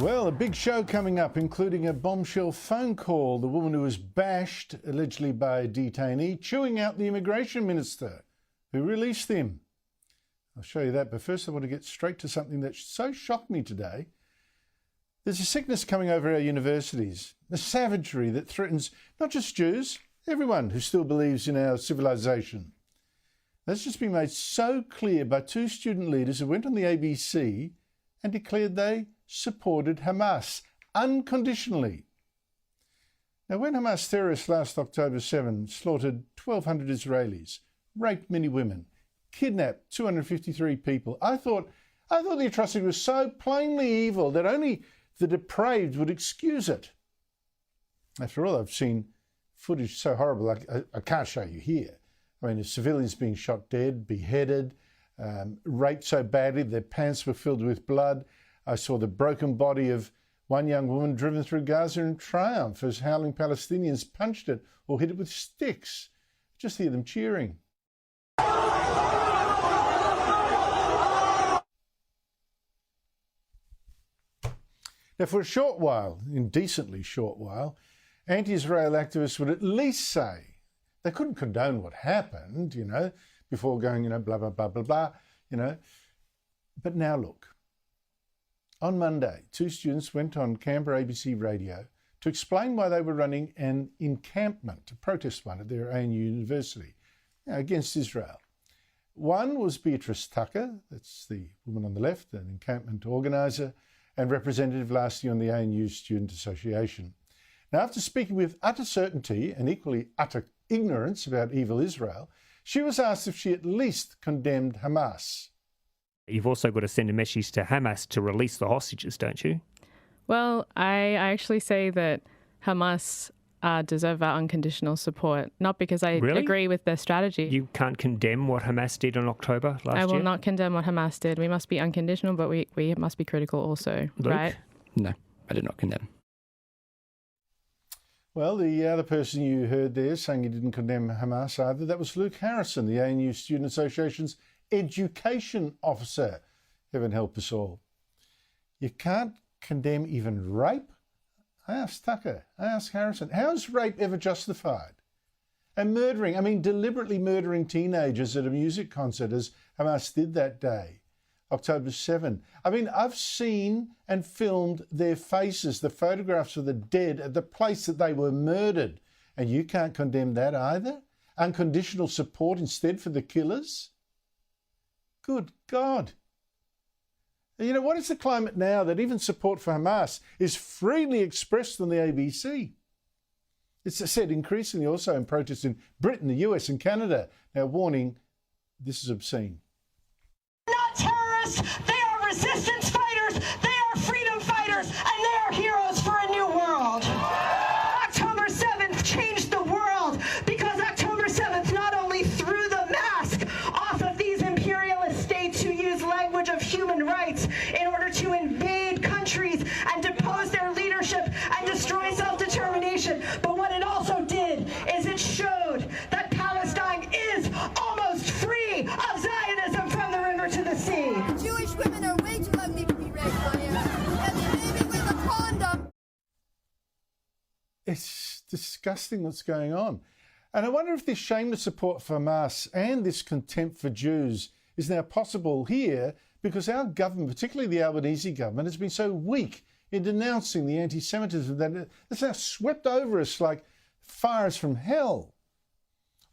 Well, a big show coming up, including a bombshell phone call. The woman who was bashed, allegedly by a detainee, chewing out the immigration minister who released him. I'll show you that, but first I want to get straight to something that so shocked me today. There's a sickness coming over our universities, a savagery that threatens not just Jews, everyone who still believes in our civilisation. That's just been made so clear by two student leaders who went on the ABC and declared they supported Hamas unconditionally. Now, when Hamas terrorists last October 7 slaughtered 1,200 Israelis, raped many women, kidnapped 253 people, I thought the atrocity was so plainly evil that only the depraved would excuse it. After all, I've seen footage so horrible I can't show you here. I mean, civilians being shot dead, beheaded, raped so badly their pants were filled with blood. I saw the broken body of one young woman driven through Gaza in triumph as howling Palestinians punched it or hit it with sticks. Just hear them cheering. Now, for a short while, indecently short while, anti-Israel activists would at least say they couldn't condone what happened, before going, blah, blah, blah, blah, blah, But now look. On Monday, two students went on Canberra ABC radio to explain why they were running an encampment, a protest one at their ANU university, against Israel. One was Beatrice Tucker, that's the woman on the left, an encampment organiser and representative last year on the ANU Student Association. Now, after speaking with utter certainty and equally utter ignorance about evil Israel, she was asked if she at least condemned Hamas. You've also got to send a message to Hamas to release the hostages, don't you? Well, I actually say that Hamas deserve our unconditional support, not because I agree with their strategy. You can't condemn what Hamas did in October last year? I will not condemn what Hamas did. We must be unconditional, but we must be critical also, Luke? Right? No, I did not condemn. Well, the other person you heard there saying he didn't condemn Hamas either, that was Luke Harrison, the ANU Student Association's education officer. Heaven help us all. You can't condemn even rape? I asked Tucker, I asked Harrison, how is rape ever justified? And murdering, deliberately murdering teenagers at a music concert as Hamas did that day, October 7. I've seen and filmed their faces, the photographs of the dead at the place that they were murdered. And you can't condemn that either? Unconditional support instead for the killers? Good God. What is the climate now that even support for Hamas is freely expressed on the ABC? It's said increasingly also in protests in Britain, the US and Canada. Now, warning, this is obscene. Not terrorists, they are resistance fighters, they are freedom fighters, and they are heroes for a new world. October 7th changed the world because October 7th not only threw the mask off of these imperialist states who use language of human rights in order to invade countries and depose their leadership and destroy self-determination, but what it also did is it showed that Palestine is almost free of Zionism from the river to the sea. Jewish women are way too ugly to be raped by him, and they're baby with a condom. It's disgusting what's going on. And I wonder if this shameless support for Hamas and this contempt for Jews is now possible here because our government, particularly the Albanese government, has been so weak in denouncing the anti-Semitism that it's now swept over us like fires from hell.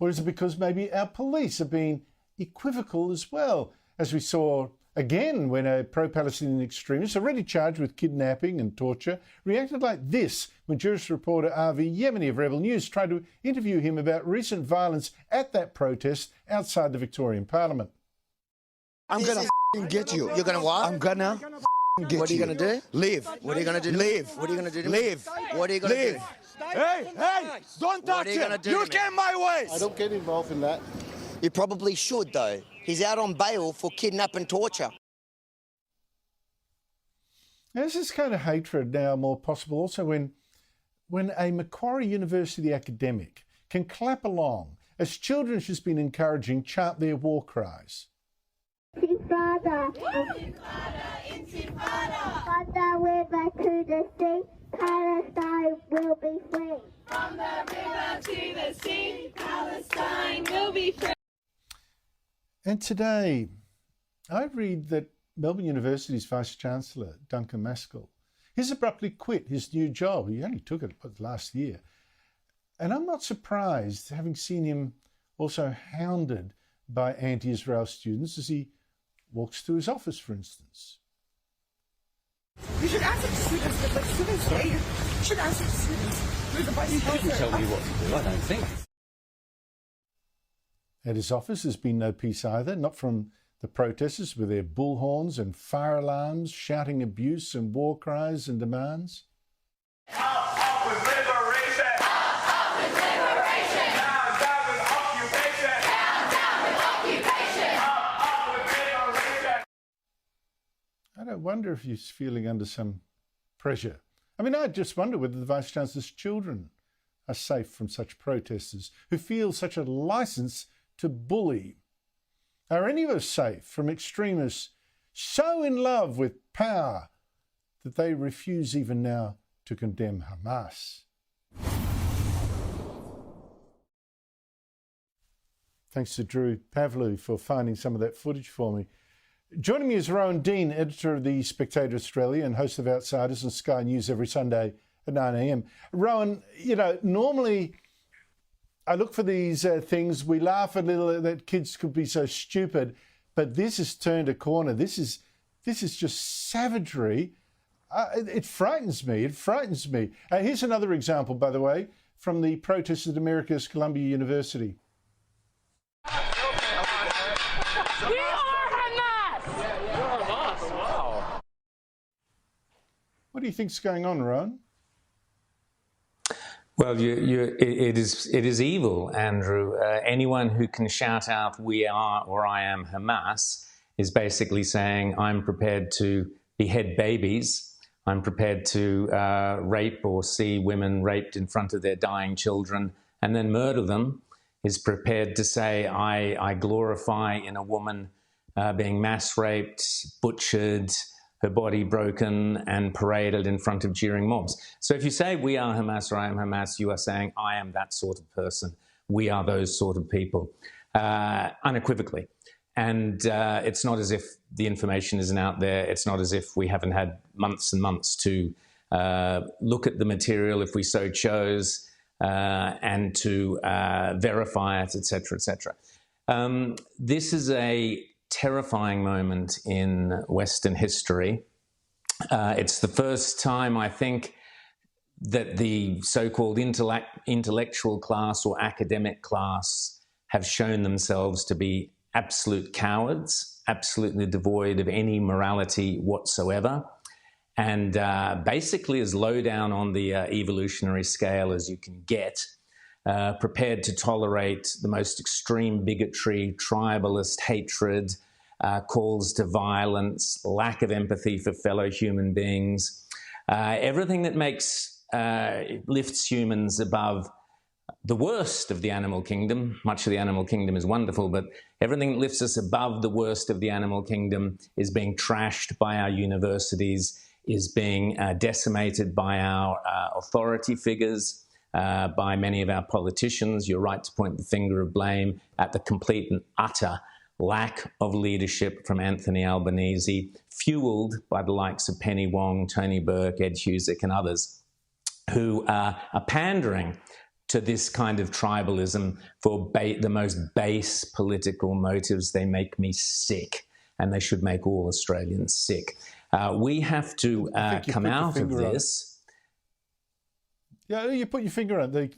Or is it because maybe our police have been equivocal as well, as we saw again when a pro-Palestinian extremist, already charged with kidnapping and torture, reacted like this when Jewish reporter Avi Yemeni of Rebel News tried to interview him about recent violence at that protest outside the Victorian Parliament. I'm gonna get you. You're gonna what? I'm gonna get you. What are you gonna do? Leave. What are you gonna do? Leave. What are you gonna do? Leave. What are you gonna Leave. do? Hey, don't touch him. You came my way. I don't get involved in that. You probably should, though. He's out on bail for kidnap and torture. This is kind of hatred now more possible also when a Macquarie University academic can clap along as children she's been encouraging chant their war cries. Intifada, intifada, intifada. river to the sea, Palestine will be free. From the river to the sea, Palestine will be free. And today, I read that Melbourne University's Vice-Chancellor, Duncan Maskell, he's abruptly quit his new job. He only took it last year. And I'm not surprised, having seen him also hounded by anti-Israel students as he walks to his office, for instance. You should ask the students, but the students say you should ask the students. You're the vice chancellor. You can tell me what to do, I don't think. At his office, there's been no peace either, not from the protesters with their bullhorns and fire alarms, shouting abuse and war cries and demands. Up with liberation! Up with liberation! Down, down with occupation! Down, down with occupation! Up with liberation! I don't wonder if he's feeling under some pressure. I mean, I just wonder whether the Vice-Chancellor's children are safe from such protesters who feel such a licence to bully. Are any of us safe from extremists so in love with power that they refuse even now to condemn Hamas? Thanks to Drew Pavlou for finding some of that footage for me. Joining me is Rowan Dean, editor of The Spectator Australia and host of Outsiders on Sky News every Sunday at 9 a.m. Rowan, you know, normally I look for these things. We laugh a little that kids could be so stupid, but this has turned a corner. This is just savagery. It frightens me. It frightens me. Here's another example, by the way, from the protests at America's Columbia University. We are Hamas! You're Hamas, wow. What do you think's going on, Rowan? Well, it is evil, Andrew. Anyone who can shout out "We are" or "I am Hamas" is basically saying, "I'm prepared to behead babies. I'm prepared to rape or see women raped in front of their dying children and then murder them." Is prepared to say, "I glorify in a woman being mass raped, butchered, her body broken and paraded in front of jeering mobs." So if you say "We are Hamas" or "I am Hamas," you are saying "I am that sort of person. We are those sort of people," unequivocally. And it's not as if the information isn't out there. It's not as if we haven't had months and months to look at the material if we so chose and to verify it, etc., etc. This is a terrifying moment in Western history. It's the first time, I think, that the so-called intellectual class or academic class have shown themselves to be absolute cowards, absolutely devoid of any morality whatsoever, and basically as low down on the evolutionary scale as you can get, prepared to tolerate the most extreme bigotry, tribalist hatred, calls to violence, lack of empathy for fellow human beings, everything that lifts humans above the worst of the animal kingdom. Much of the animal kingdom is wonderful, but everything that lifts us above the worst of the animal kingdom is being trashed by our universities, is being decimated by our authority figures, by many of our politicians. You're right to point the finger of blame at the complete and utter lack of leadership from Anthony Albanese, fueled by the likes of Penny Wong, Tony Burke, Ed Husick and others, who are pandering to this kind of tribalism for the most base political motives. They make me sick, and they should make all Australians sick. We have to come out of this. Yeah, you put your finger on it.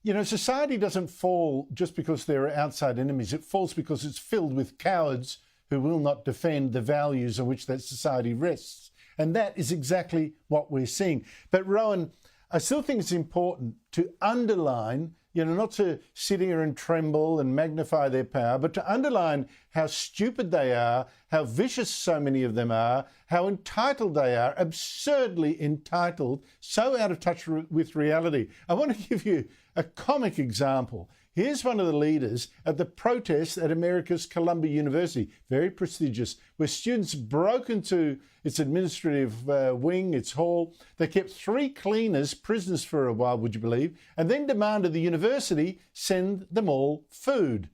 You know, society doesn't fall just because there are outside enemies. It falls because it's filled with cowards who will not defend the values on which that society rests. And that is exactly what we're seeing. But Rowan, I still think it's important to underline, you know, not to sit here and tremble and magnify their power, but to underline how stupid they are, how vicious so many of them are, how entitled they are, absurdly entitled, so out of touch with reality. I want to give you a comic example. Here's one of the leaders at the protest at America's Columbia University, very prestigious, where students broke into its administrative wing, its hall. They kept 3 cleaners prisoners for a while, would you believe, and then demanded the university send them all food.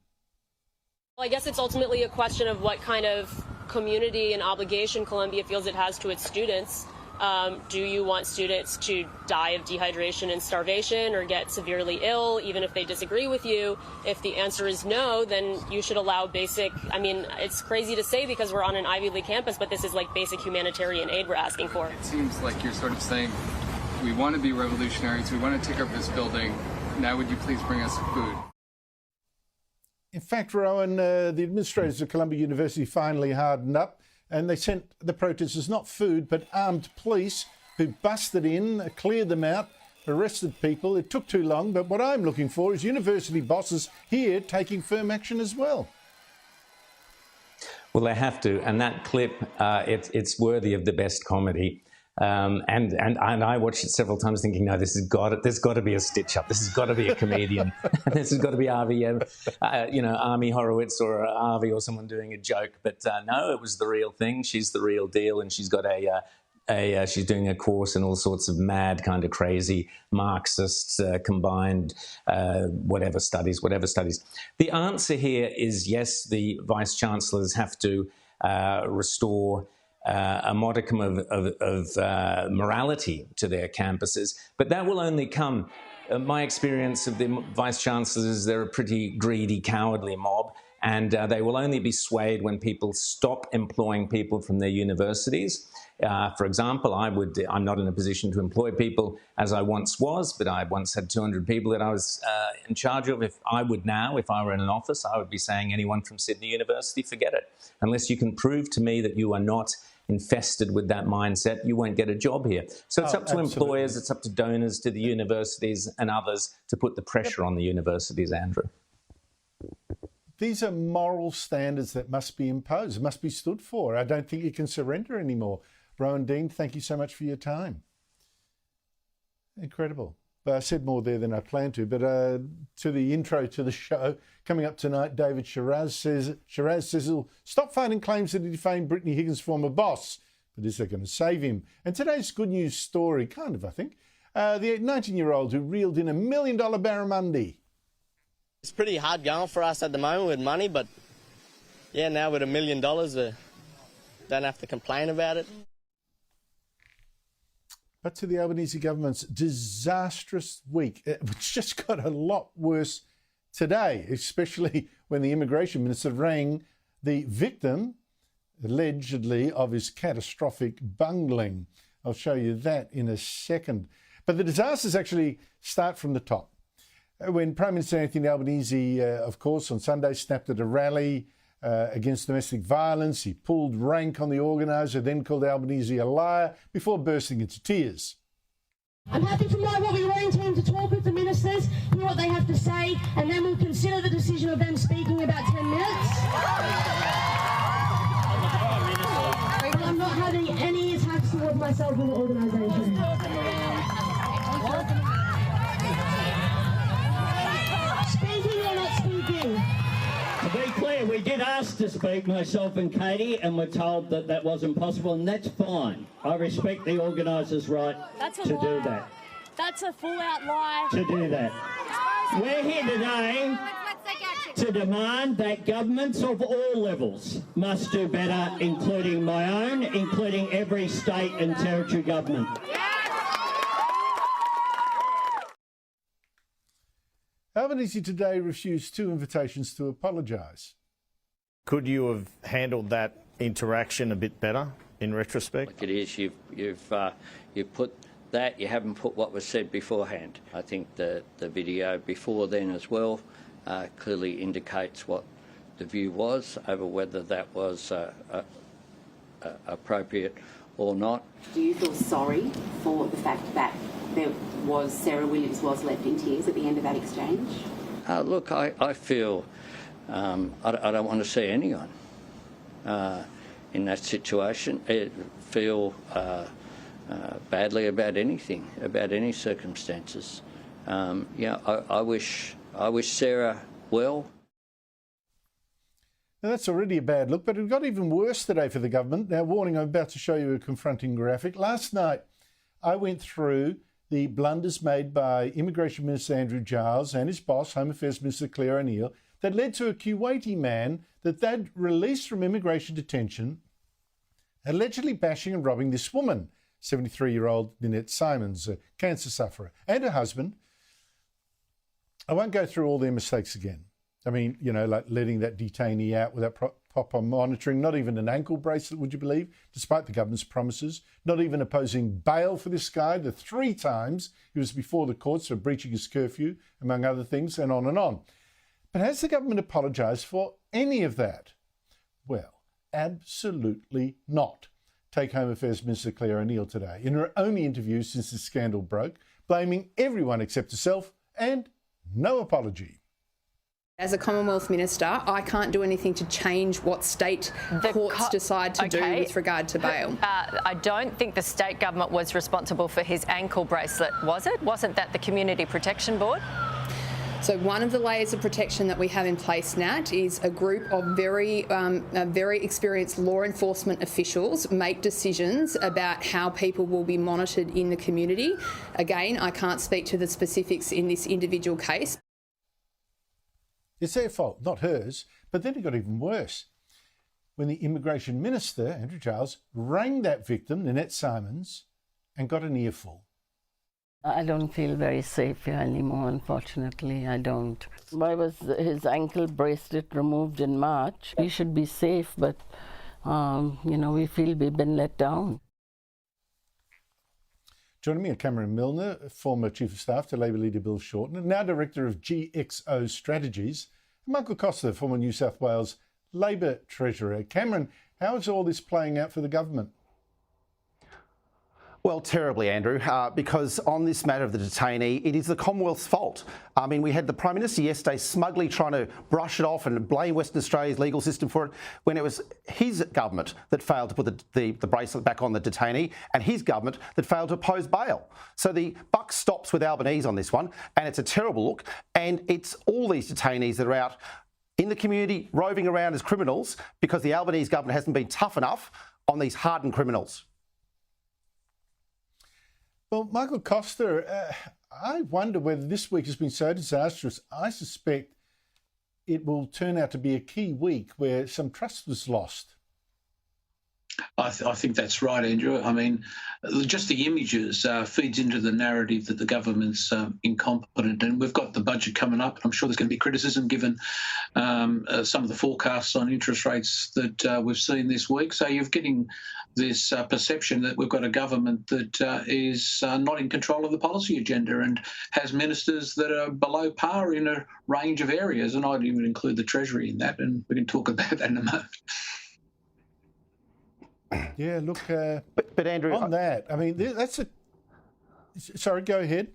Well, I guess it's ultimately a question of what kind of community and obligation Columbia feels it has to its students. Do you want students to die of dehydration and starvation or get severely ill, even if they disagree with you? If the answer is no, then you should allow basic, I mean, it's crazy to say because we're on an Ivy League campus, but this is like basic humanitarian aid we're asking for. It seems like you're sort of saying, we want to be revolutionaries, we want to take over this building, now would you please bring us food? In fact, Rowan, the administrators of Columbia University finally hardened up and they sent the protesters not food but armed police who busted in, cleared them out, arrested people. It took too long, but what I'm looking for is university bosses here taking firm action as well. Well, they have to, and that clip, it's worthy of the best comedy. And I watched it several times thinking, no, there's got to be a stitch-up. This has got to be a comedian. This has got to be Armie Horowitz or Arvie or someone doing a joke. But no, it was the real thing. She's the real deal, and she's got she's doing a course in all sorts of mad, kind of crazy Marxist combined whatever studies. The answer here is yes, the vice-chancellors have to restore a modicum of morality to their campuses, but that will only come. My experience of the vice-chancellors is they're a pretty greedy, cowardly mob, and they will only be swayed when people stop employing people from their universities. For example, I'm not in a position to employ people as I once was, but I once had 200 people that I was in charge of. If I were in an office, I would be saying anyone from Sydney University, forget it. Unless you can prove to me that you are not infested with that mindset, you won't get a job here. So it's up to employers, it's up to donors, to the universities and others to put the pressure on the universities, Andrew. These are moral standards that must be imposed, must be stood for. I don't think you can surrender anymore. Rowan Dean, thank you so much for your time. Incredible. But I said more there than I planned to, but to the intro to the show, coming up tonight, David Shiraz says he'll stop fighting claims that he defamed Britney Higgins' former boss, but is that going to save him? And today's good news story, kind of, I think, the 19-year-old who reeled in $1 million barramundi. It's pretty hard going for us at the moment with money, but yeah, now with $1 million, don't have to complain about it. But to the Albanese government's disastrous week, which just got a lot worse today, especially when the immigration minister rang the victim, allegedly, of his catastrophic bungling. I'll show you that in a second. But the disasters actually start from the top. When Prime Minister Anthony Albanese, of course, on Sunday snapped at a rally against domestic violence, he pulled rank on the organiser, then called Albanese a liar before bursting into tears. I'm happy to know what we arrange him to talk with the ministers, hear what they have to say, and then we'll consider the decision of them speaking about 10 minutes. But I'm not having any attacks towards myself or the organisation. Speaking or not speaking? To be clear, we did ask to speak, myself and Katie, and we're told that that wasn't possible, and that's fine. I respect the organisers' right to do that. That's a full-out lie. To do that. We're here today to demand that governments of all levels must do better, including my own, including every state and territory government. Albanese today refused 2 invitations to apologise. Could you have handled that interaction a bit better in retrospect? Like it is, you've put that, you haven't put what was said beforehand. I think the video before then as well clearly indicates what the view was over whether that was appropriate or not. Do you feel sorry for the fact that Sarah Williams was left in tears at the end of that exchange? Look, I feel I don't want to see anyone in that situation feel badly about anything, about any circumstances. I wish I wish Sarah well. Now that's already a bad look, but it got even worse today for the government. Now, warning, I'm about to show you a confronting graphic. Last night, I went through the blunders made by Immigration Minister Andrew Giles and his boss, Home Affairs Minister Claire O'Neill, that led to a Kuwaiti man that they'd released from immigration detention, allegedly bashing and robbing this woman, 73-year-old Ninette Simons, a cancer sufferer, and her husband. I won't go through all their mistakes again. I mean, you know, like letting that detainee out without proper monitoring, not even an ankle bracelet, would you believe, despite the government's promises, not even opposing bail for this guy, the 3 times he was before the courts for breaching his curfew, among other things, and on and on. But has the government apologised for any of that? Well, absolutely not. Take Home Affairs Minister Claire O'Neill today, in her only interview since the scandal broke, blaming everyone except herself, and no apology. As a Commonwealth Minister, I can't do anything to change what state courts decide to do with regard to bail. I don't think the state government was responsible for his ankle bracelet, was it? Wasn't that the Community Protection Board? So one of the layers of protection that we have in place, Nat, is a group of very experienced law enforcement officials make decisions about how people will be monitored in the community. Again, I can't speak to the specifics in this individual case. It's their fault, not hers. But then it got even worse. When the Immigration Minister, Andrew Giles, rang that victim, Ninette Simons, and got an earful. I don't feel very safe here anymore, unfortunately. I don't. Why was his ankle bracelet removed in March? He should be safe, but, you know, we feel we've been let down. Joining me are Cameron Milner, former Chief of Staff to Labor leader Bill Shorten, and now Director of GXO Strategies, and Michael Costa, former New South Wales Labor Treasurer. Cameron, how is all this playing out for the government? Well, terribly, Andrew, because on this matter of the detainee, it is the Commonwealth's fault. I mean, we had the Prime Minister yesterday smugly trying to brush it off and blame Western Australia's legal system for it, when it was his government that failed to put the bracelet back on the detainee, and his government that failed to oppose bail. So the buck stops with Albanese on this one, and it's a terrible look. And it's all these detainees that are out in the community roving around as criminals because the Albanese government hasn't been tough enough on these hardened criminals. Well, Michael Costa, I wonder whether this week has been so disastrous. I suspect it will turn out to be a key week where some trust was lost. I think that's right, Andrew. I mean, just the images feeds into the narrative that the government's incompetent, and we've got the budget coming up. I'm sure there's going to be criticism given some of the forecasts on interest rates that we've seen this week. So you're getting this perception that we've got a government that is not in control of the policy agenda and has ministers that are below par in a range of areas, and I'd even include the Treasury in that, and we can talk about that in a moment. Yeah, look, but Andrew, on that, I mean, that's a... Sorry, go ahead.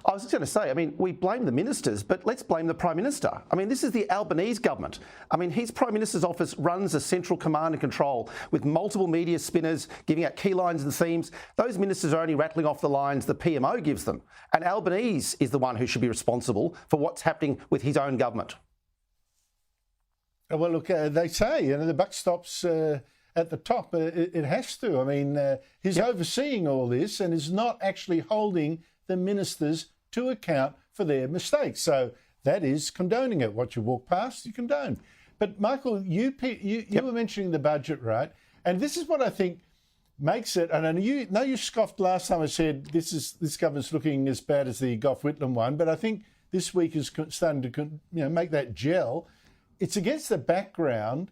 I was just going to say, I mean, we blame the ministers, but let's blame the Prime Minister. I mean, this is the Albanese government. I mean, his Prime Minister's office runs a central command and control with multiple media spinners giving out key lines and themes. Those ministers are only rattling off the lines the PMO gives them. And Albanese is the one who should be responsible for what's happening with his own government. Well, look, they say, you know, the buck stops at the top. It has to. I mean, he's overseeing all this and is not actually holding the ministers to account for their mistakes. So that is condoning it. What you walk past, you condone. But, Michael, you were mentioning the budget, right? And this is what I think makes it, and I know you scoffed last time I said this government's looking as bad as the Gough Whitlam one, but I think this week is starting to make that gel. It's against the background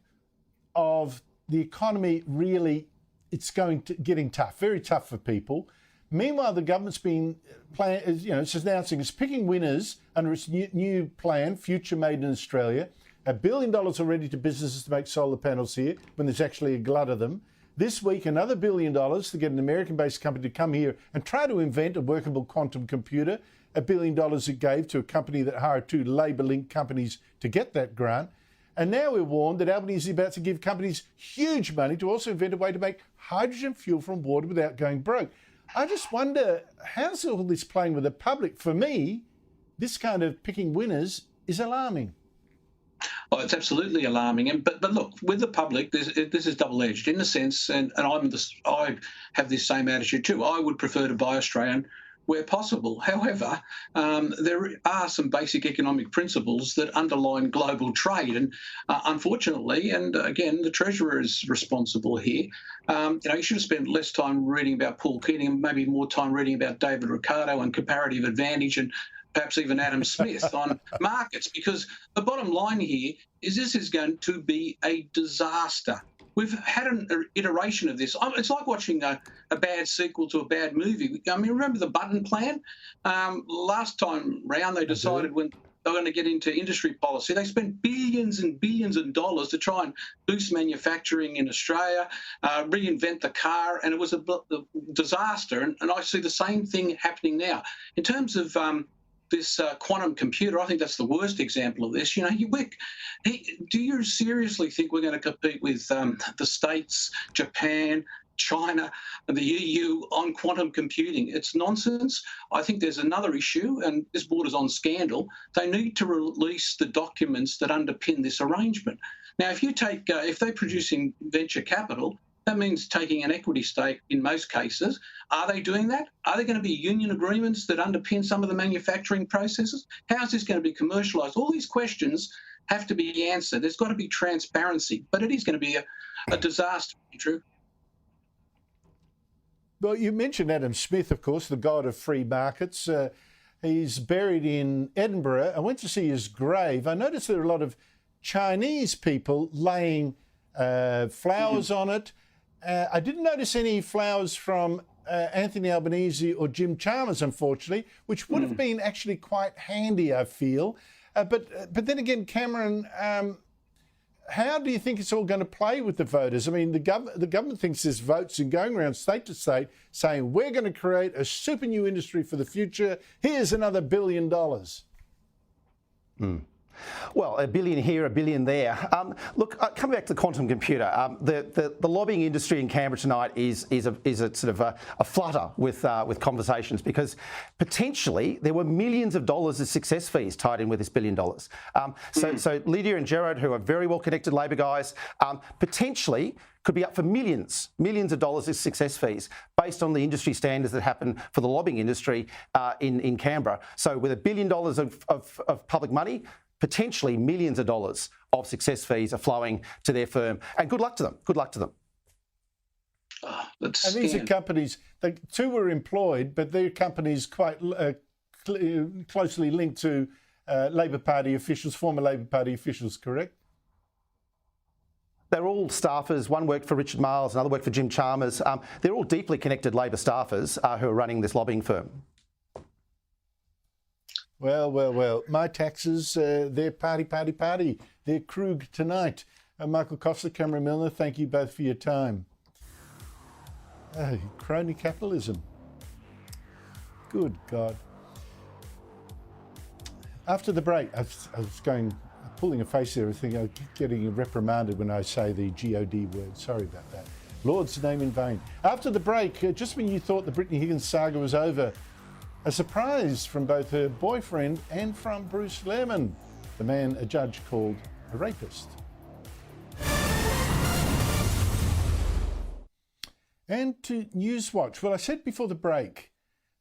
of the economy really, it's getting tough, very tough for people. Meanwhile, the government's been it's announcing it's picking winners under its new plan, Future Made in Australia. $1 billion already to businesses to make solar panels here when there's actually a glut of them. This week, another $1 billion to get an American-based company to come here and try to invent a workable quantum computer. $1 billion it gave to a company that hired 2 Labor-linked companies to get that grant. And now we're warned that Albanese is about to give companies huge money to also invent a way to make hydrogen fuel from water without going broke. I just wonder, how's all this playing with the public? For me, this kind of picking winners is alarming. Oh, it's absolutely alarming. But look, with the public, this is double-edged in the sense, and I have this same attitude too. I would prefer to buy Australian where possible. However, there are some basic economic principles that underline global trade, and unfortunately, and again, the Treasurer is responsible here. You should have spent less time reading about Paul Keating and maybe more time reading about David Ricardo and comparative advantage and perhaps even Adam Smith on markets, because the bottom line here is this is going to be a disaster. We've had an iteration of this. It's like watching a bad sequel to a bad movie. I mean, remember the Button Plan? Last time round, they decided when they were going to get into industry policy, they spent billions and billions of dollars to try and boost manufacturing in Australia, reinvent the car, and it was a disaster. And I see the same thing happening now. In terms of this quantum computer, I think that's the worst example of this. Do you seriously think we're going to compete with the States, Japan, China, and the EU on quantum computing? It's nonsense. I think there's another issue, and this borders on scandal. They need to release the documents that underpin this arrangement. Now, if they're producing venture capital, that means taking an equity stake in most cases. Are they doing that? Are there going to be union agreements that underpin some of the manufacturing processes? How is this going to be commercialised? All these questions have to be answered. There's got to be transparency, but it is going to be a disaster, Andrew. Well, you mentioned Adam Smith, of course, the god of free markets. He's buried in Edinburgh. I went to see his grave. I noticed there are a lot of Chinese people laying flowers on it. I didn't notice any flowers from Anthony Albanese or Jim Chalmers, unfortunately, which would have been actually quite handy, I feel. But then again, Cameron, how do you think it's all going to play with the voters? I mean, the government thinks there's votes and going around state to state saying we're going to create a super new industry for the future. Here's another $1 billion. Well, $1 billion here, $1 billion there. Look, coming back to the quantum computer, the lobbying industry in Canberra tonight is a sort of a flutter with conversations, because potentially there were millions of dollars of success fees tied in with this $1 billion. So Lydia and Gerard, who are very well connected Labor guys, potentially could be up for millions of dollars of success fees based on the industry standards that happen for the lobbying industry in Canberra. So with $1 billion of public money, potentially millions of dollars of success fees are flowing to their firm. And good luck to them. Good luck to them. And these are companies, two were employed, but they're companies quite closely linked to Labor Party officials, former Labor Party officials, correct? They're all staffers. One worked for Richard Marles, another worked for Jim Chalmers. They're all deeply connected Labor staffers who are running this lobbying firm. Well. My taxes, they're party. They're Krug tonight. Michael Costa, Cameron Milner, thank you both for your time. Crony capitalism. Good God. After the break, I was pulling a face there, I think I'm getting reprimanded when I say the G-O-D word. Sorry about that. Lord's name in vain. After the break, just when you thought the Britney Higgins saga was over, a surprise from both her boyfriend and from Bruce Lehrmann, the man a judge called a rapist. And to Newswatch. Well, I said before the break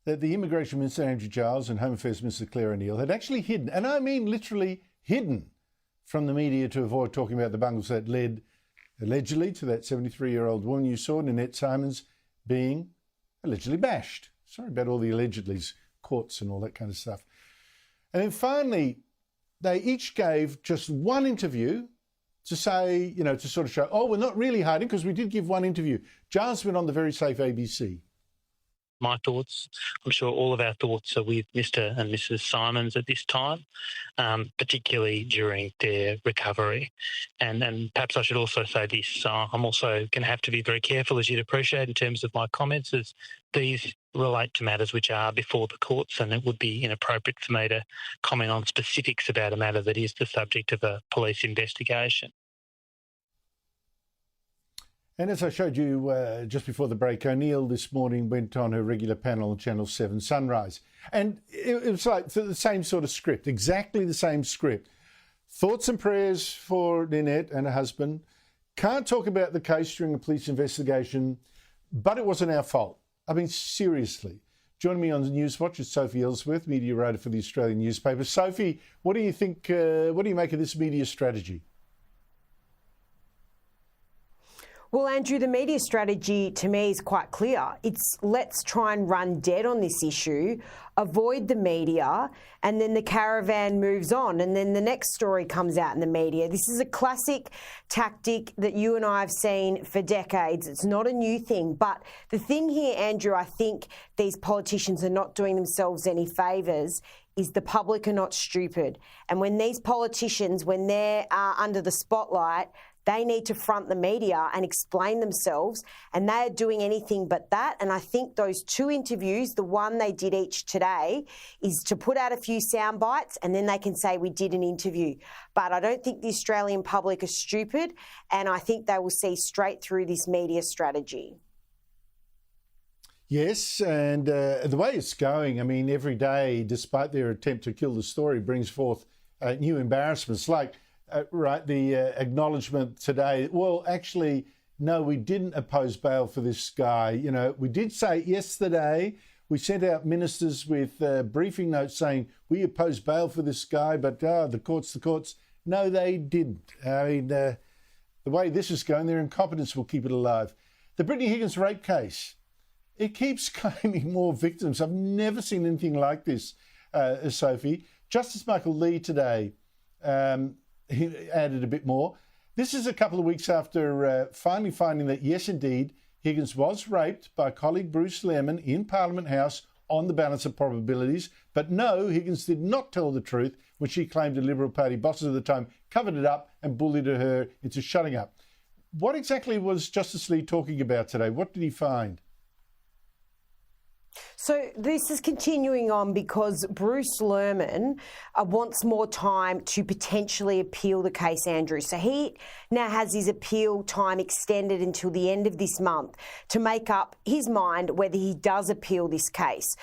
that the Immigration Minister, Andrew Giles, and Home Affairs Minister, Claire O'Neill, had actually hidden, and I mean literally hidden, from the media to avoid talking about the bungles that led, allegedly, to that 73-year-old woman you saw, Nanette Simons, being allegedly bashed. Sorry about all the allegedlys, courts and all that kind of stuff. And then finally, they each gave just one interview to say, to sort of show, we're not really hiding, because we did give one interview. Giles went on the very safe ABC. My thoughts, I'm sure all of our thoughts are with Mr. and Mrs. Simons at this time, particularly during their recovery. And perhaps I should also say this, I'm also going to have to be very careful, as you'd appreciate, in terms of my comments, as these relate to matters which are before the courts, and it would be inappropriate for me to comment on specifics about a matter that is the subject of a police investigation. And as I showed you just before the break, O'Neill this morning went on her regular panel on Channel 7 Sunrise. And it was like the same sort of script, exactly the same script. Thoughts and prayers for Lynette and her husband. Can't talk about the case during a police investigation, but it wasn't our fault. I mean, seriously. Joining me on Newswatch is Sophie Ellsworth, media writer for the Australian newspaper. Sophie, what do you think, what do you make of this media strategy? Well, Andrew, the media strategy to me is quite clear. It's let's try and run dead on this issue, avoid the media, and then the caravan moves on, and then the next story comes out in the media. This is a classic tactic that you and I have seen for decades. It's not a new thing. But the thing here, Andrew, I think these politicians are not doing themselves any favours, is the public are not stupid. And when these politicians, when they're under the spotlight, they need to front the media and explain themselves, and they are doing anything but that. And I think those two interviews, the one they did each today, is to put out a few sound bites and then they can say we did an interview. But I don't think the Australian public are stupid, and I think they will see straight through this media strategy. Yes, and the way it's going, I mean, every day, despite their attempt to kill the story, brings forth new embarrassments, like the acknowledgement today, well, actually, no, we didn't oppose bail for this guy. You know, we did say yesterday, we sent out ministers with briefing notes saying we oppose bail for this guy, but the courts. No, they didn't. I mean, the way this is going, their incompetence will keep it alive. The Britney Higgins rape case, it keeps claiming more victims. I've never seen anything like this, Sophie. Justice Michael Lee today, he added a bit more. This is a couple of weeks after finally finding that, yes, indeed, Higgins was raped by colleague Bruce Lehrmann in Parliament House on the balance of probabilities. But no, Higgins did not tell the truth when she claimed the Liberal Party bosses at the time covered it up and bullied her into shutting up. What exactly was Justice Lee talking about today? What did he find? So this is continuing on because Bruce Lehrmann wants more time to potentially appeal the case, Andrew. So he now has his appeal time extended until the end of this month to make up his mind whether he does appeal this case.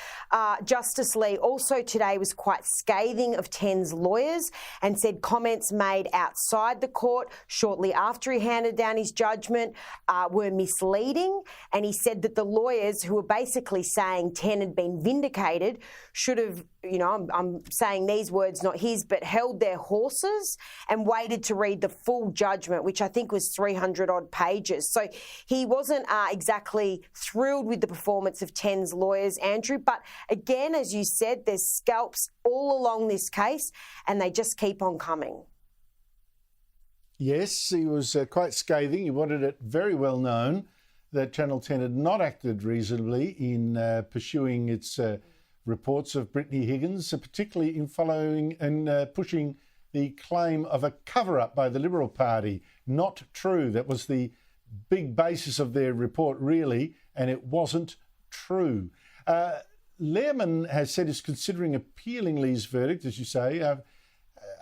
Justice Lee also today was quite scathing of Ten's lawyers and said comments made outside the court shortly after he handed down his judgment were misleading. And he said that the lawyers who were basically saying Ten had been vindicated should have, you know, I'm saying these words, not his, but held their horses and waited to read the full judgment, which I think was 300 odd pages. So he wasn't exactly thrilled with the performance of Ten's lawyers, Andrew. But again, as you said, there's scalps all along this case and they just keep on coming. Yes, he was quite scathing. He wanted it very well known that Channel 10 had not acted reasonably in pursuing its reports of Britney Higgins, particularly in following and pushing the claim of a cover-up by the Liberal Party. Not true. That was the big basis of their report, really, and it wasn't true. Lehrmann has said he's considering appealing Lee's verdict, as you say,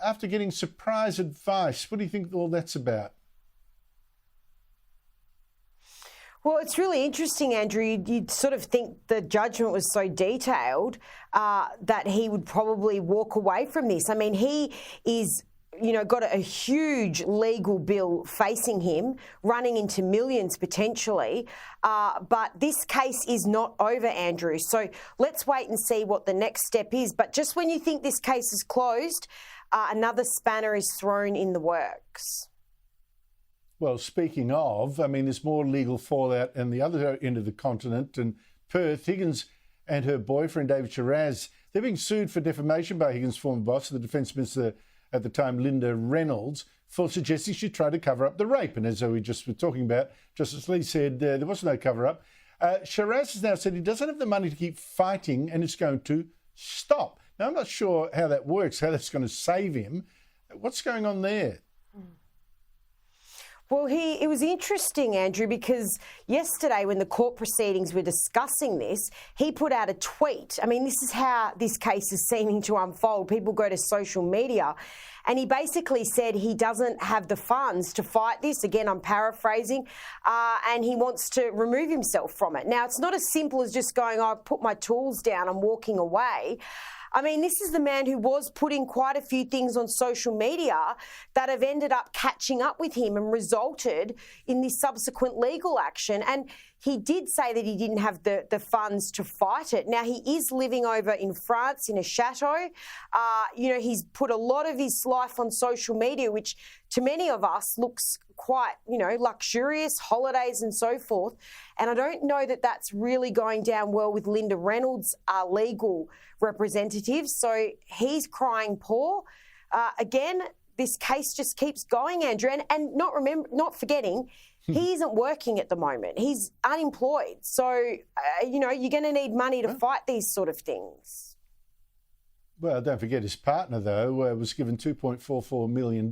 after getting surprise advice. What do you think all that's about? Well, it's really interesting, Andrew. You'd sort of think the judgment was so detailed that he would probably walk away from this. I mean, he is, you know, got a huge legal bill facing him, running into millions potentially. But this case is not over, Andrew. So let's wait and see what the next step is. But just when you think this case is closed, another spanner is thrown in the works. Well, speaking of, I mean, there's more legal fallout in the other end of the continent. In Perth, Higgins and her boyfriend, David Shiraz, they're being sued for defamation by Higgins' former boss, the Defence Minister at the time, Linda Reynolds, for suggesting she tried to cover up the rape. And as we just were talking about, Justice Lee said there was no cover-up. Shiraz has now said he doesn't have the money to keep fighting and it's going to stop. Now, I'm not sure how that works, how that's going to save him. What's going on there? Well, it was interesting, Andrew, because yesterday when the court proceedings were discussing this, he put out a tweet. I mean, this is how this case is seeming to unfold. People go to social media And he basically said he doesn't have the funds to fight this. Again, I'm paraphrasing. And he wants to remove himself from it. Now, it's not as simple as just going, I've put my tools down, I'm walking away. I mean, this is the man who was putting quite a few things on social media that have ended up catching up with him and resulted in this subsequent legal action. And he did say that he didn't have the funds to fight it. Now, he is living over in France in a chateau. You know, he's put a lot of his life on social media, which to many of us looks quite, you know, luxurious, holidays and so forth. And I don't know that that's really going down well with Linda Reynolds' legal representatives. So he's crying poor. Again, this case just keeps going, Andrew. And not forgetting, he isn't working at the moment. He's unemployed. So, you know, you're going to need money to fight these sort of things. Well, don't forget his partner, though, was given $2.44 million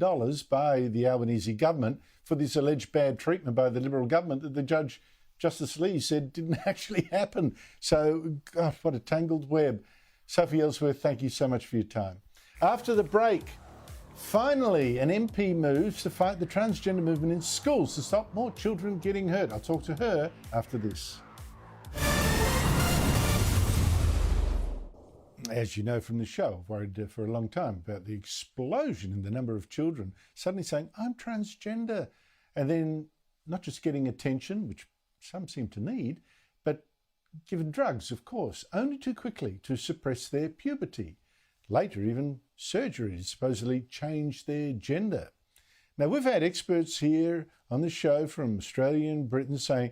by the Albanese government for this alleged bad treatment by the Liberal government that the judge, Justice Lee, said didn't actually happen. So, God, what a tangled web. Sophie Ellsworth, thank you so much for your time. After the break, finally, an MP moves to fight the transgender movement in schools to stop more children getting hurt. I'll talk to her after this. As you know from the show, I've worried for a long time about the explosion in the number of children suddenly saying, I'm transgender, and then not just getting attention, which some seem to need, but given drugs, of course, only too quickly to suppress their puberty. Later, even surgery to supposedly change their gender. Now, we've had experts here on the show from Australia and Britain saying,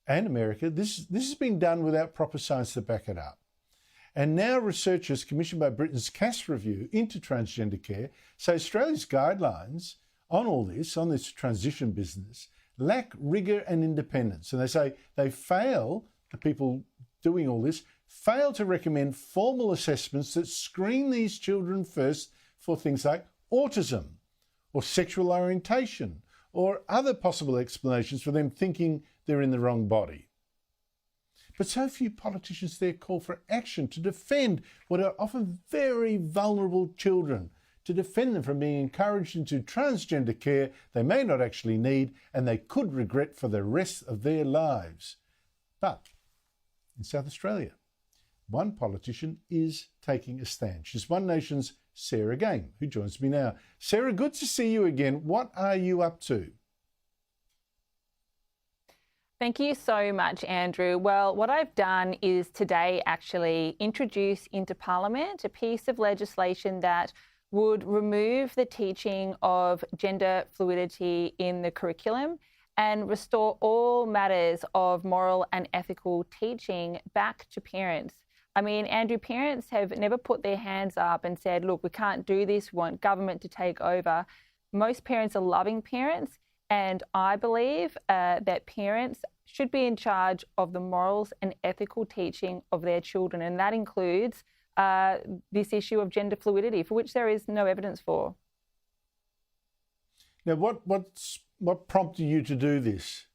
and America, this has been done without proper science to back it up. And now researchers commissioned by Britain's Cass Review into transgender care say Australia's guidelines on all this, on this transition business, lack rigour and independence. And they say they fail, the people doing all this, fail to recommend formal assessments that screen these children first for things like autism or sexual orientation or other possible explanations for them thinking they're in the wrong body. But so few politicians there call for action to defend what are often very vulnerable children, to defend them from being encouraged into transgender care they may not actually need and they could regret for the rest of their lives. But in South Australia, one politician is taking a stand. She's One Nation's Sarah Game, who joins me now. Sarah, good to see you again. What are you up to? Thank you so much, Andrew. Well, what I've done is today actually introduce into Parliament a piece of legislation that would remove the teaching of gender fluidity in the curriculum and restore all matters of moral and ethical teaching back to parents. I mean, Andrew, parents have never put their hands up and said, look, we can't do this, we want government to take over. Most parents are loving parents, and I believe that parents should be in charge of the morals and ethical teaching of their children, and that includes this issue of gender fluidity, for which there is no evidence for. Now, what prompted you to do this?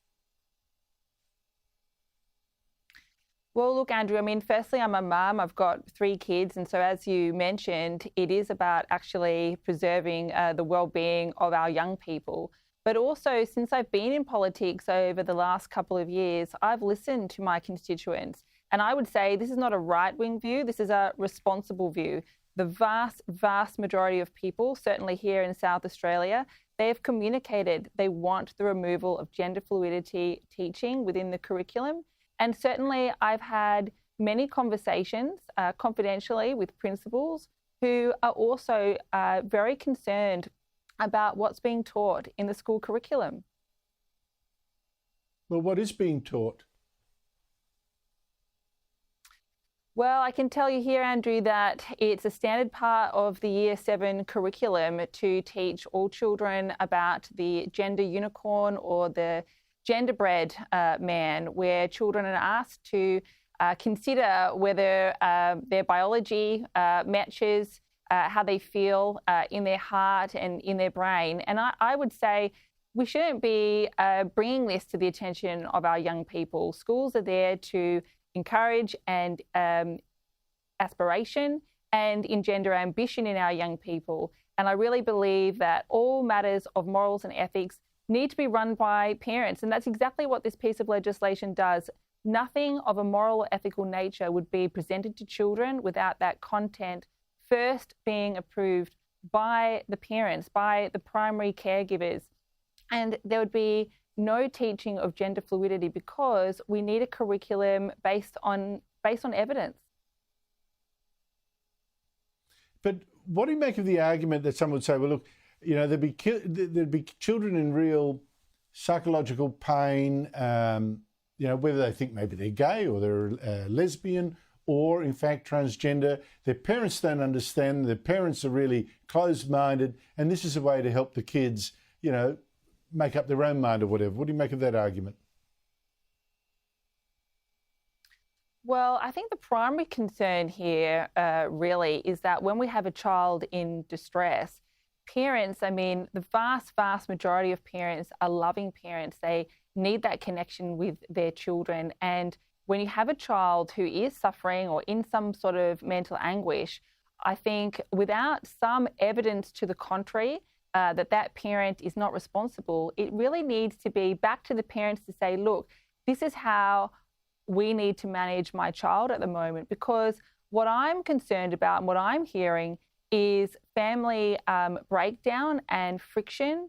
Well, look, Andrew, I mean, firstly, I'm a mum. I've got 3 kids. And so as you mentioned, it is about actually preserving the well-being of our young people. But also, since I've been in politics over the last couple of years, I've listened to my constituents. And I would say this is not a right-wing view. This is a responsible view. The vast, vast majority of people, certainly here in South Australia, they have communicated they want the removal of gender fluidity teaching within the curriculum. And certainly I've had many conversations confidentially with principals who are also very concerned about what's being taught in the school curriculum. Well, what is being taught? Well, I can tell you here, Andrew, that it's a standard part of the Year 7 curriculum to teach all children about the gender unicorn or the genderbread man, where children are asked to consider whether their biology matches how they feel in their heart and in their brain. And I would say we shouldn't be bringing this to the attention of our young people. Schools are there to encourage and aspiration and engender ambition in our young people. And I really believe that all matters of morals and ethics need to be run by parents. And that's exactly what this piece of legislation does. Nothing of a moral or ethical nature would be presented to children without that content first being approved by the parents, by the primary caregivers. And there would be no teaching of gender fluidity because we need a curriculum based on evidence. But what do you make of the argument that someone would say, well, look, you know, there'd be children in real psychological pain, you know, whether they think maybe they're gay or they're lesbian or, in fact, transgender. Their parents don't understand. Their parents are really closed-minded, and this is a way to help the kids, you know, make up their own mind or whatever. What do you make of that argument? Well, I think the primary concern here really is that when we have a child in distress, parents, I mean, the vast, vast majority of parents are loving parents. They need that connection with their children. And when you have a child who is suffering or in some sort of mental anguish, I think without some evidence to the contrary, that parent is not responsible, it really needs to be back to the parents to say, look, this is how we need to manage my child at the moment, because what I'm concerned about and what I'm hearing is family breakdown and friction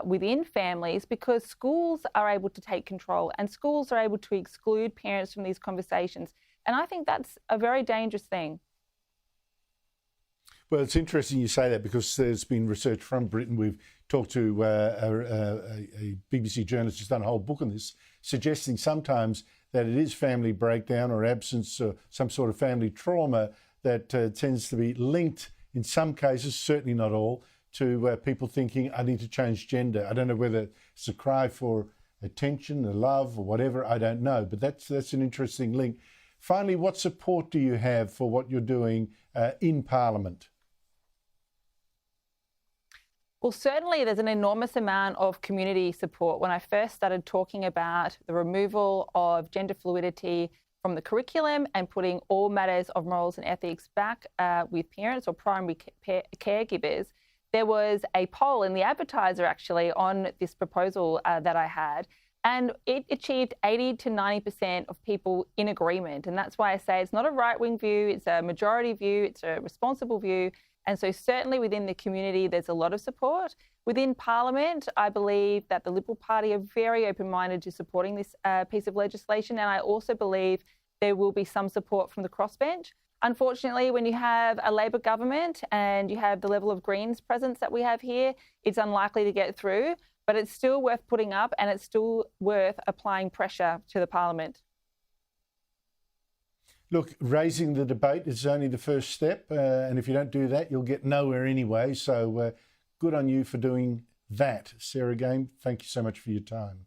within families, because schools are able to take control and schools are able to exclude parents from these conversations. And I think that's a very dangerous thing. Well, it's interesting you say that because there's been research from Britain. We've talked to a BBC journalist who's done a whole book on this, suggesting sometimes that it is family breakdown or absence or some sort of family trauma that tends to be linked in some cases, certainly not all, to people thinking, I need to change gender. I don't know whether it's a cry for attention or love or whatever, I don't know, but that's an interesting link. Finally, what support do you have for what you're doing in Parliament? Well, certainly there's an enormous amount of community support. When I first started talking about the removal of gender fluidity from the curriculum and putting all matters of morals and ethics back with parents or primary caregivers, there was a poll in the Advertiser actually on this proposal that I had, and it achieved 80 to 90% of people in agreement. And that's why I say it's not a right-wing view, it's a majority view, it's a responsible view. And so certainly within the community, there's a lot of support. Within Parliament, I believe that the Liberal Party are very open-minded to supporting this piece of legislation. And I also believe there will be some support from the crossbench. Unfortunately, when you have a Labor government and you have the level of Greens presence that we have here, it's unlikely to get through. But it's still worth putting up and it's still worth applying pressure to the Parliament. Look, raising the debate is only the first step, and if you don't do that, you'll get nowhere anyway. So good on you for doing that. Sarah Game, thank you so much for your time.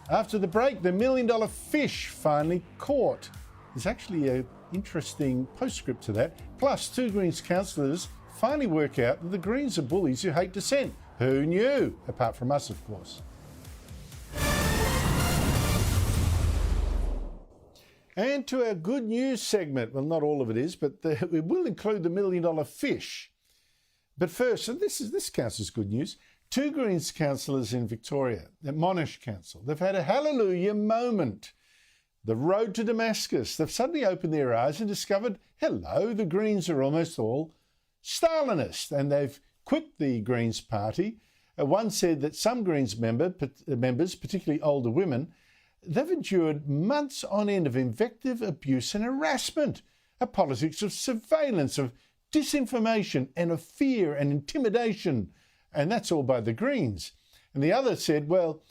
After the break, the $1 million fish finally caught. There's actually an interesting postscript to that. Plus, 2 Greens councillors finally work out that the Greens are bullies who hate dissent. Who knew? Apart from us, of course. And to our good news segment. Well, not all of it is, but we will include the $1 million fish. But first, and this counts as good news, 2 Greens councillors in Victoria, at Monash Council, they've had a hallelujah moment. The road to Damascus. They've suddenly opened their eyes and discovered, hello, the Greens are almost all Stalinist, and they've quit the Greens party. One said that some Greens members, particularly older women, they've endured months on end of invective, abuse and harassment, a politics of surveillance, of disinformation and of fear and intimidation. And that's all by the Greens. And the other said, well,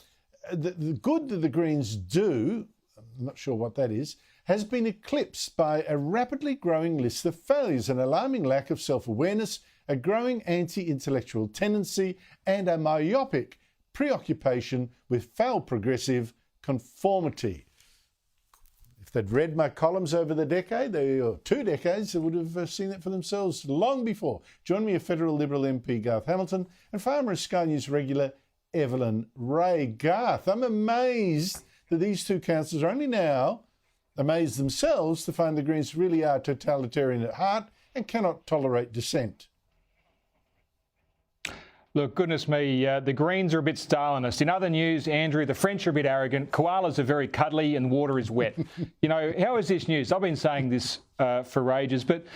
the good that the Greens do, I'm not sure what that is, has been eclipsed by a rapidly growing list of failures, an alarming lack of self-awareness, a growing anti-intellectual tendency and a myopic preoccupation with foul progressive conformity. If they'd read my columns over the decade, or 2 decades, they would have seen it for themselves long before. Join me, a federal Liberal MP, Garth Hamilton, and former Sky News regular, Evelyn Ray. Garth, I'm amazed that these 2 councillors are only now amazed themselves to find the Greens really are totalitarian at heart and cannot tolerate dissent. Look, goodness me, the Greens are a bit Stalinist. In other news, Andrew, the French are a bit arrogant. Koalas are very cuddly and water is wet. You know, how is this news? I've been saying this for ages, but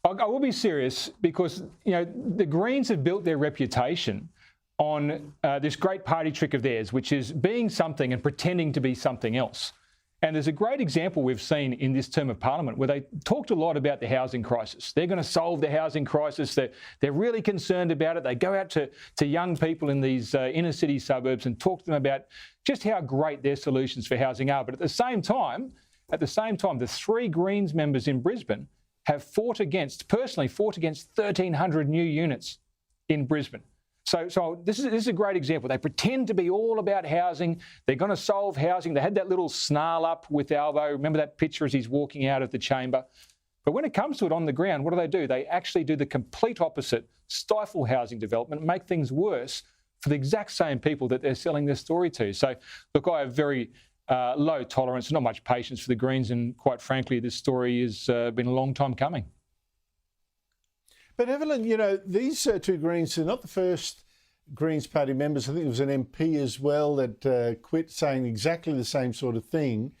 I will be serious because, you know, the Greens have built their reputation on this great party trick of theirs, which is being something and pretending to be something else. And there's a great example we've seen in this term of Parliament where they talked a lot about the housing crisis. They're going to solve the housing crisis. They're really concerned about it. They go out to young people in these inner city suburbs and talk to them about just how great their solutions for housing are. But at the same time, the 3 Greens members in Brisbane have personally fought against 1,300 new units in Brisbane. So this is a great example. They pretend to be all about housing. They're going to solve housing. They had that little snarl up with Albo. Remember that picture as he's walking out of the chamber? But when it comes to it on the ground, what do? They actually do the complete opposite, stifle housing development, make things worse for the exact same people that they're selling their story to. So, look, I have very low tolerance, not much patience for the Greens, and quite frankly, this story has been a long time coming. But Evelyn, you know, these 2 Greens are not the first Greens Party members. I think there was an MP as well that quit saying exactly the same sort of thing.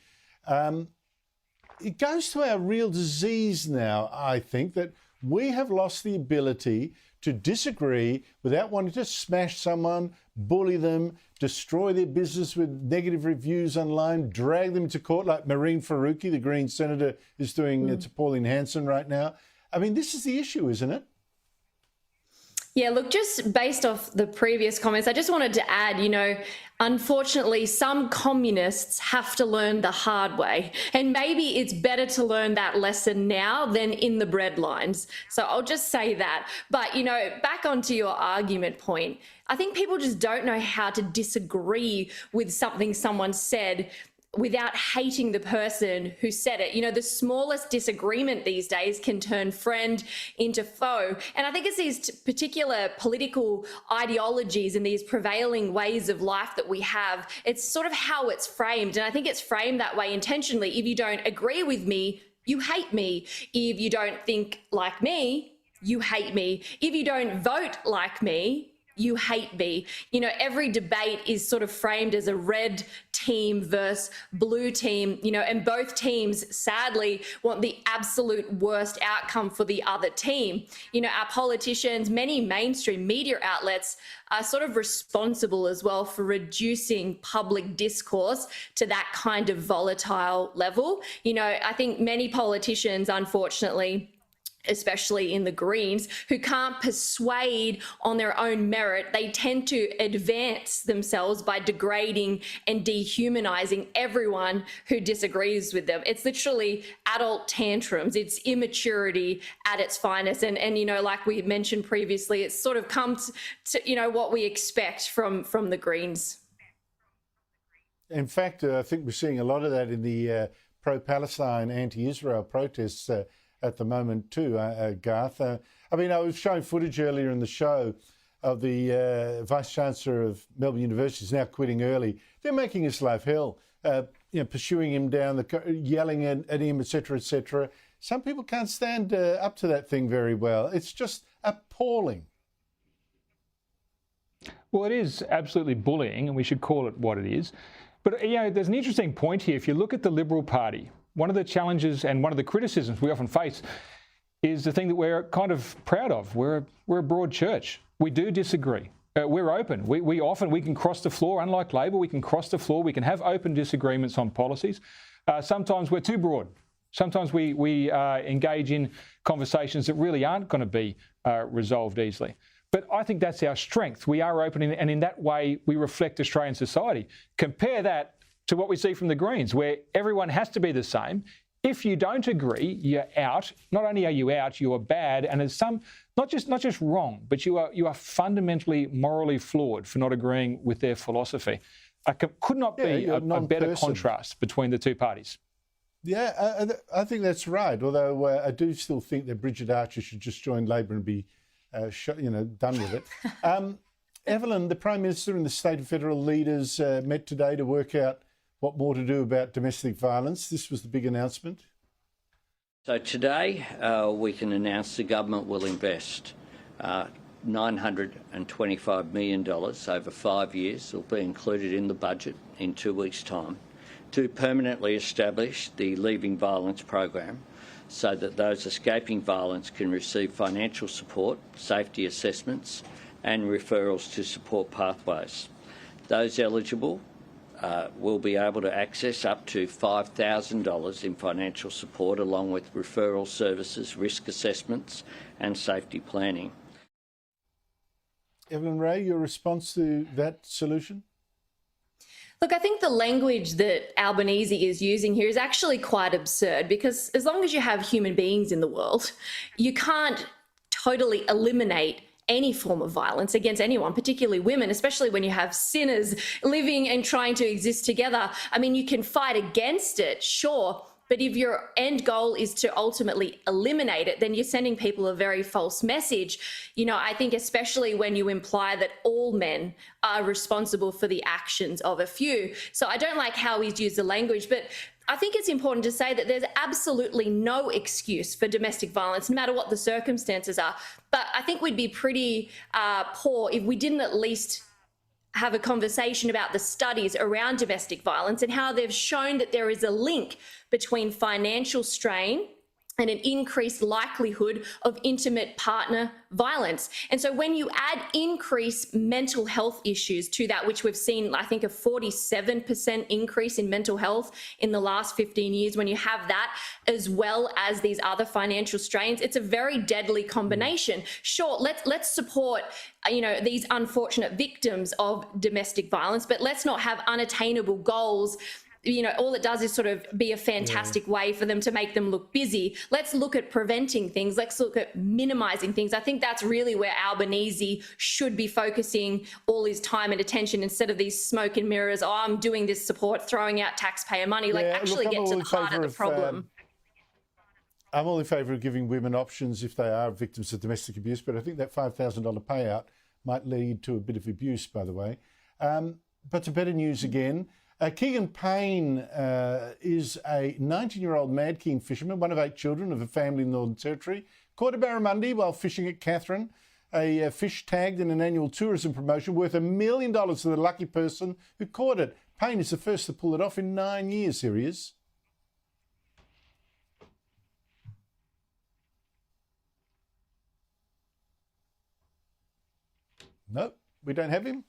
It goes to our real disease now, I think, that we have lost the ability to disagree without wanting to smash someone, bully them, destroy their business with negative reviews online, drag them to court like Marine Faruqi, the Green senator, is doing to Pauline Hanson right now. I mean, this is the issue, isn't it? Yeah, look, just based off the previous comments, I just wanted to add, you know, unfortunately, some communists have to learn the hard way. And maybe it's better to learn that lesson now than in the breadlines. So I'll just say that. But, you know, back onto your argument point, I think people just don't know how to disagree with something someone said without hating the person who said it. You know, the smallest disagreement these days can turn friend into foe. And I think it's these particular political ideologies and these prevailing ways of life that we have. It's sort of how it's framed. And I think it's framed that way intentionally. If you don't agree with me, you hate me. If you don't think like me, you hate me. If you don't vote like me, you hate me. You know, every debate is sort of framed as a red team versus blue team, you know, and both teams sadly want the absolute worst outcome for the other team. You know, our politicians, many mainstream media outlets are sort of responsible as well for reducing public discourse to that kind of volatile level. You know, I think many politicians, unfortunately, especially in the Greens, who can't persuade on their own merit, they tend to advance themselves by degrading and dehumanizing everyone who disagrees with them. It's literally adult tantrums. It's immaturity at its finest. And you know, like we mentioned previously, it's sort of come to you know, what we expect from the Greens. In fact, I think we're seeing a lot of that in the pro-Palestine, anti-Israel protests at the moment too, Garth. I mean, I was showing footage earlier in the show of the Vice-Chancellor of Melbourne University is now quitting early. They're making his life hell, you know, pursuing him down, yelling at him, etc., etc. Some people can't stand up to that thing very well. It's just appalling. Well, it is absolutely bullying, and we should call it what it is. But, you know, there's an interesting point here. If you look at the Liberal Party, one of the challenges and one of the criticisms we often face is the thing that we're kind of proud of. We're a broad church. We do disagree. We're open. We can cross the floor. Unlike Labor, we can cross the floor. We can have open disagreements on policies. Sometimes we're too broad. Sometimes we engage in conversations that really aren't going to be resolved easily. But I think that's our strength. We are open, and in that way, we reflect Australian society. Compare that to what we see from the Greens, where everyone has to be the same. If you don't agree, you're out. Not only are you out, you are bad, and there's some not just wrong, but you are fundamentally morally flawed for not agreeing with their philosophy. Could not be a better contrast between the two parties. Yeah, I think that's right. Although I do still think that Bridget Archer should just join Labor and be, done with it. Evelyn, the Prime Minister and the state and federal leaders met today to work out what more to do about domestic violence. This was the big announcement. So today we can announce the government will invest $925 million over 5 years will be included in the budget in 2 weeks' time to permanently establish the Leaving Violence program so that those escaping violence can receive financial support, safety assessments and referrals to support pathways. Those eligible will be able to access up to $5,000 in financial support along with referral services, risk assessments and safety planning. Evelyn Ray, your response to that solution? Look, I think the language that Albanese is using here is actually quite absurd, because as long as you have human beings in the world, you can't totally eliminate any form of violence against anyone, particularly women, especially when you have sinners living and trying to exist together. I mean, you can fight against it, sure, but if your end goal is to ultimately eliminate it, then you're sending people a very false message. You know, I think especially when you imply that all men are responsible for the actions of a few. So I don't like how he's used the language, but I think it's important to say that there's absolutely no excuse for domestic violence, no matter what the circumstances are. But I think we'd be pretty poor if we didn't at least have a conversation about the studies around domestic violence and how they've shown that there is a link between financial strain and an increased likelihood of intimate partner violence. And so when you add increased mental health issues to that, which we've seen, I think, a 47% increase in mental health in the last 15 years, when you have that as well as these other financial strains, it's a very deadly combination. Sure, let's support, you know, these unfortunate victims of domestic violence, but let's not have unattainable goals. You know, all it does is sort of be a fantastic way for them to make them look busy. Let's look at preventing things. Let's look at minimizing things. I think that's really where Albanese should be focusing all his time and attention, instead of these smoke and mirrors. Oh, I'm doing this support, throwing out taxpayer money. Like, actually get to the heart of the problem. I'm all in favour of giving women options if they are victims of domestic abuse, but I think that $5,000 payout might lead to a bit of abuse, by the way. But to better news again. Keegan Payne is a 19-year-old Mad King fisherman, one of 8 children of a family in the Northern Territory, caught a barramundi while fishing at Katherine, a fish tagged in an annual tourism promotion worth $1 million to the lucky person who caught it. Payne is the first to pull it off in 9 years. Here he is. Nope, we don't have him.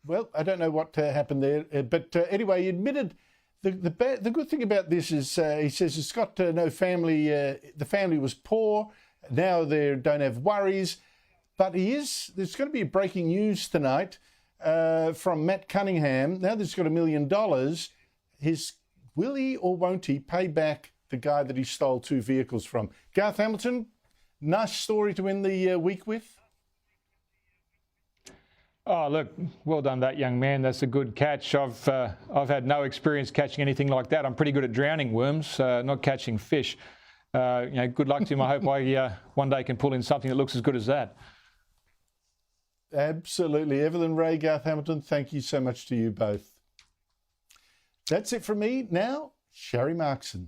Well, I don't know what happened there, but anyway, he admitted the good thing about this is he says it's got no family. The family was poor. Now they don't have worries. But there's going to be breaking news tonight from Matt Cunningham. Now there's got $1 million. Will he or won't he pay back the guy that he stole 2 vehicles from? Garth Hamilton, nice story to end the week with. Oh, look, well done, that young man. That's a good catch. I've had no experience catching anything like that. I'm pretty good at drowning worms, not catching fish. You know, good luck to him. I hope I one day can pull in something that looks as good as that. Absolutely. Evelyn Ray, Garth Hamilton, thank you so much to you both. That's it from me. Now, Sherry Markson.